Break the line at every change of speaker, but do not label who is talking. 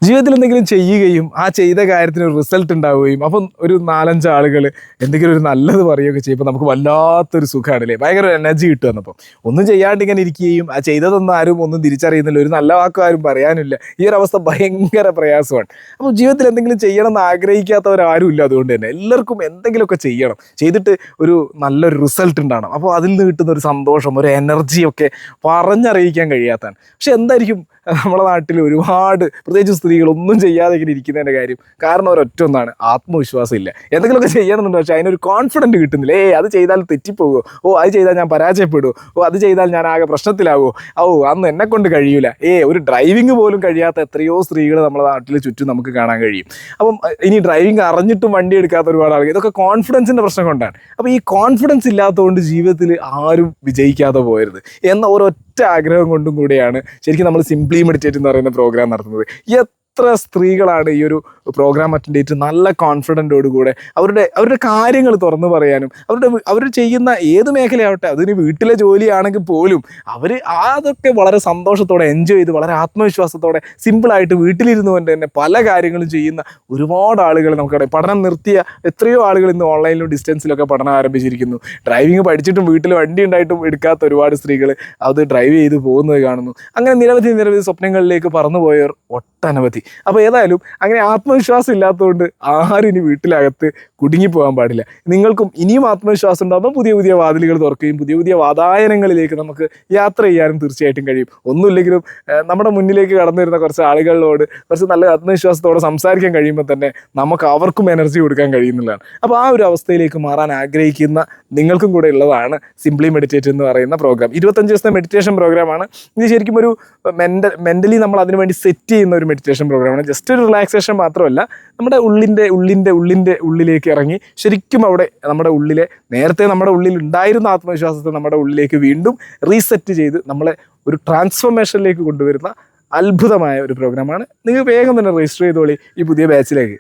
ജീവിതത്തിൽ എന്തെങ്കിലും ചെയ്യുകയും ആ ചെയ്ത കാര്യത്തിന് ഒരു റിസൾട്ട് ഉണ്ടാവുകയും അപ്പം ഒരു 4-5 ആളുകൾ എന്തെങ്കിലും ഒരു നല്ലത് പറയുകയൊക്കെ ചെയ്യുമ്പോൾ നമുക്ക് വല്ലാത്തൊരു സുഖമാണ് അല്ലേ, ഭയങ്കര എനർജി കിട്ടും. അപ്പം ഒന്നും ചെയ്യാണ്ട് ഇങ്ങനെ ഇരിക്കുകയും ആ ചെയ്തതൊന്നും ആരും ഒന്നും തിരിച്ചറിയുന്നില്ല, ഒരു നല്ല വാക്കും ആരും പറയാനില്ല, ഈ ഒരു അവസ്ഥ ഭയങ്കര പ്രയാസമാണ്. അപ്പോൾ ജീവിതത്തിൽ എന്തെങ്കിലും ചെയ്യണം എന്ന് ആഗ്രഹിക്കാത്തവരാരും ഇല്ല. അതുകൊണ്ട് തന്നെ എല്ലാവർക്കും എന്തെങ്കിലുമൊക്കെ ചെയ്യണം, ചെയ്തിട്ട് ഒരു നല്ലൊരു റിസൾട്ട് ഉണ്ടാകണം. അപ്പോൾ അതിൽ നിന്ന് കിട്ടുന്ന ഒരു സന്തോഷം, ഒരു എനർജിയൊക്കെ പറഞ്ഞറിയിക്കാൻ കഴിയാത്തതാണ്. പക്ഷെ എന്തായിരിക്കും നമ്മുടെ നാട്ടിൽ ഒരുപാട് പ്രത്യേകിച്ച് സ്ത്രീകൾ ഒന്നും ചെയ്യാതെ ഇങ്ങനെ ഇരിക്കുന്നതിൻ്റെ കാര്യം? കാരണം ഒരൊറ്റ ഒന്നാണ്, ആത്മവിശ്വാസം ഇല്ല. എന്തെങ്കിലുമൊക്കെ ചെയ്യണമെന്നുണ്ട്, പക്ഷേ അതിനൊരു കോൺഫിഡൻറ്റ് കിട്ടുന്നില്ല. അത് ചെയ്താൽ തെറ്റിപ്പോകുമോ, അത് ചെയ്താൽ ഞാൻ പരാജയപ്പെടുമോ, അത് ചെയ്താൽ ഞാൻ ആകെ പ്രശ്നത്തിലാവുമോ, അന്ന് എന്നെ കൊണ്ട് കഴിയൂല. ഒരു ഡ്രൈവിംഗ് പോലും കഴിയാത്ത എത്രയോ സ്ത്രീകൾ നമ്മുടെ നാട്ടിൽ ചുറ്റും നമുക്ക് കാണാൻ കഴിയും. അപ്പം ഇനി ഡ്രൈവിംഗ് അറിഞ്ഞിട്ടും വണ്ടി എടുക്കാത്ത ഒരുപാട് ആളുകൾ, ഇതൊക്കെ കോൺഫിഡൻസിൻ്റെ പ്രശ്നം കൊണ്ടാണ്. അപ്പോൾ ഈ കോൺഫിഡൻസ് ഇല്ലാത്തതുകൊണ്ട് ജീവിതത്തിൽ ആരും വിജയിക്കാതെ പോകരുത് എന്ന ഒരൊറ്റ ആഗ്രഹം കൊണ്ടും കൂടിയാണ് ശരിക്കും നമ്മൾ സിംപ്ലി മെഡിറ്റേറ്റ് എന്ന് പറയുന്ന പ്രോഗ്രാം നടത്തുന്നത്. എത്ര സ്ത്രീകളാണ് ഈ ഒരു പ്രോഗ്രാം അറ്റൻഡ് ചെയ്തിട്ട് നല്ല കോൺഫിഡൻറ്റോടുകൂടെ അവരുടെ കാര്യങ്ങൾ തുറന്നു പറയാനും അവർ ചെയ്യുന്ന ഏത് മേഖലയാവട്ടെ, അതിന് വീട്ടിലെ ജോലിയാണെങ്കിൽ പോലും അതൊക്കെ വളരെ സന്തോഷത്തോടെ എൻജോയ് ചെയ്ത് വളരെ ആത്മവിശ്വാസത്തോടെ സിമ്പിളായിട്ട് വീട്ടിലിരുന്നു കൊണ്ട് തന്നെ പല കാര്യങ്ങളും ചെയ്യുന്ന ഒരുപാട് ആളുകൾ നമുക്കറിയാം. പഠനം നിർത്തിയ എത്രയോ ആളുകൾ ഇന്ന് ഓൺലൈനിലും ഡിസ്റ്റൻസിലൊക്കെ പഠനം ആരംഭിച്ചിരിക്കുന്നു. ഡ്രൈവിംഗ് പഠിച്ചിട്ടും വീട്ടിൽ വണ്ടി ഉണ്ടായിട്ടും എടുക്കാത്ത ഒരുപാട് സ്ത്രീകൾ അത് ഡ്രൈവ് ചെയ്ത് പോകുന്നത് കാണുന്നു. അങ്ങനെ നിരവധി സ്വപ്നങ്ങളിലേക്ക് പറന്നുപോയവർ ഒട്ടനവധി. അപ്പോൾ ഏതായാലും അങ്ങനെ ആത്മവിശ്വാസം ഇല്ലാത്തതുകൊണ്ട് ആരും ഇനി വീട്ടിലകത്ത് കുടുങ്ങിപ്പോകാൻ പാടില്ല. നിങ്ങൾക്കും ഇനിയും ആത്മവിശ്വാസം ഉണ്ടാകുമ്പോൾ പുതിയ വാതിലുകൾ തുറക്കുകയും പുതിയ വാതായനങ്ങളിലേക്ക് നമുക്ക് യാത്ര ചെയ്യാനും തീർച്ചയായിട്ടും കഴിയും. ഒന്നുമില്ലെങ്കിലും നമ്മുടെ മുന്നിലേക്ക് കടന്നു വരുന്ന കുറച്ച് ആളുകളോട് കുറച്ച് നല്ല ആത്മവിശ്വാസത്തോടെ സംസാരിക്കാൻ കഴിയുമ്പോൾ തന്നെ നമുക്ക് അവർക്കും എനർജി കൊടുക്കാൻ കഴിയുന്നതാണ്. അപ്പോൾ ആ ഒരു അവസ്ഥയിലേക്ക് മാറാൻ ആഗ്രഹിക്കുന്ന നിങ്ങൾക്കും കൂടെ ഉള്ളതാണ് സിംപ്ലി മെഡിറ്റേറ്റ് എന്ന് പറയുന്ന പ്രോഗ്രാം. 25 ദിവസത്തെ മെഡിറ്റേഷൻ പ്രോഗ്രാമാണ്. ഇത് ശരിക്കും ഒരു മെൻ്റലി നമ്മൾ അതിനു വേണ്ടി സെറ്റ് ചെയ്യുന്ന ഒരു മെഡിറ്റേഷൻ പ്രോഗ്രാമാണ്. ജസ്റ്റ് ഒരു റിലാക്സേഷൻ മാത്രമല്ല, നമ്മുടെ ഉള്ളിൻ്റെ ഉള്ളിലേക്ക് ഇറങ്ങി ശരിക്കും അവിടെ നമ്മുടെ നേരത്തെ നമ്മുടെ ഉള്ളിൽ ഉണ്ടായിരുന്ന ആത്മവിശ്വാസത്തെ നമ്മുടെ ഉള്ളിലേക്ക് വീണ്ടും റീസെറ്റ് ചെയ്ത് നമ്മളെ ഒരു ട്രാൻസ്ഫോർമേഷനിലേക്ക് കൊണ്ടുവരുന്ന അത്ഭുതമായ ഒരു പ്രോഗ്രാമാണ്. നിങ്ങൾ വേഗം തന്നെ രജിസ്റ്റർ ചെയ്തോളി ഈ പുതിയ ബാച്ചിലേക്ക്.